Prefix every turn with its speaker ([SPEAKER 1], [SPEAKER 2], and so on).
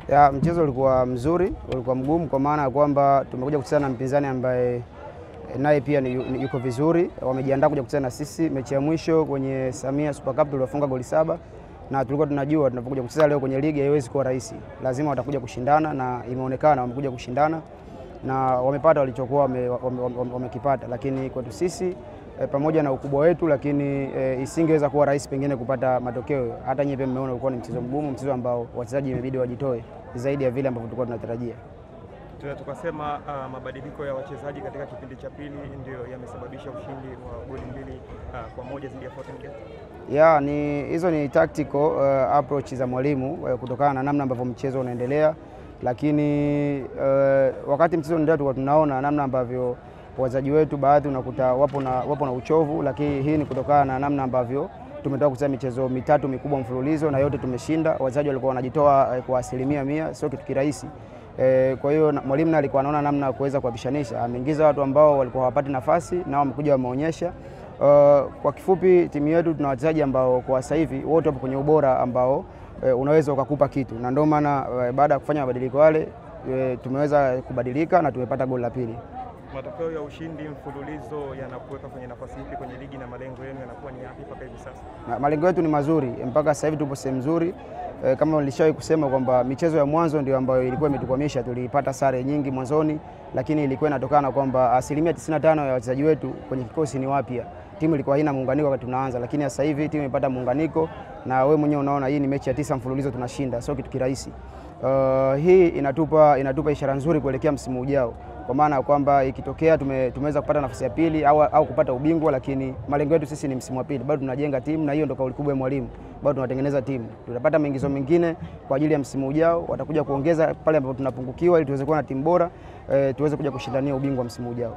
[SPEAKER 1] Ya, mchezo ulikuwa mzuri, ulikuwa mgumu kwa maana ya kwamba tumekuja kucheza na mpinzani ambaye naye pia yuko vizuri, wamejiandaa kuja kucheza na sisi. Mechi ya mwisho kwenye Samia Super Cup tuliwafunga goli 7 na tulikuwa tunajua tunapokuja kucheza leo kwenye ligi haiwezi kuwa rahisi. Lazima watakuja kushindana na imeonekana wamekuja kushindana na wamepata walichokuwa wamekipata, lakini kwetu sisi pamoja na ukubwa wetu, lakini isingeweza kuwa rahisi pengine kupata matokeo. Hata nyinyi pia mmeona ulikuwa ni mchezo mgumu, mchezo ambao wachezaji imebidi wajitoe zaidi ya vile ambavyo tulikuwa tunatarajia.
[SPEAKER 2] Tukasema mabadiliko ya wachezaji katika kipindi cha pili ndio yamesababisha ushindi wa goli 2-1 dhidi ya Fountain Gate.
[SPEAKER 1] Hizo ni tactical approach za mwalimu kutokana na namna ambavyo mchezo unaendelea, lakini wakati mchezo unaendelea tulikuwa tunaona namna ambavyo wachezaji wetu baadhi unakuta wapo na uchovu, lakini hii ni kutokana na namna ambavyo tumetoka kucheza michezo mitatu mikubwa mfululizo na yote tumeshinda. Wachezaji walikuwa wanajitoa kwa 100%, sio kitu kirahisi. Kwa hiyo mwalimu alikuwa anaona namna ya kuweza kuwapishanisha, ameingiza watu ambao walikuwa hawapati nafasi na wamekuja wameonyesha. Kwa kifupi, timu yetu tuna wachezaji ambao kwa sasa hivi wote wapo kwenye ubora ambao unaweza ukakupa kitu, na ndio maana baada ya kufanya mabadiliko yale tumeweza kubadilika na tumepata goli la pili.
[SPEAKER 2] Matokeo ya ushindi mfululizo yanakuweka kwenye nafasi ipi kwenye ligi na malengo yenu yanakuwa ni yapi mpaka hivi sasa?
[SPEAKER 1] Malengo yetu ni mazuri, mpaka sasa hivi tupo sehemu nzuri. Kama nilishawahi kusema kwamba michezo ya mwanzo ndio ambayo ilikuwa imetukwamisha. Tulipata sare nyingi mwanzoni, lakini ilikuwa inatokana kwamba 95% ya wachezaji wetu kwenye kikosi ni wapya. Timu ilikuwa haina muunganiko wakati tunaanza, lakini sasa hivi timu imepata muunganiko na wewe mwenyewe unaona hii ni mechi ya 9 mfululizo tunashinda, sio kitu kirahisi. Hii inatupa ishara nzuri kuelekea msimu ujao, kwa maana ya kwamba ikitokea tumeweza kupata nafasi ya pili au kupata ubingwa, lakini malengo yetu sisi ni msimu wa pili. Bado tunajenga timu na hiyo ndio kauli kubwa ya mwalimu. Bado tunatengeneza timu. Tutapata maingizo mengine kwa ajili ya msimu ujao, watakuja kuongeza pale ambapo tunapungukiwa ili tuweze kuwa na timu bora, tuweze kuja kushindania ubingwa msimu ujao.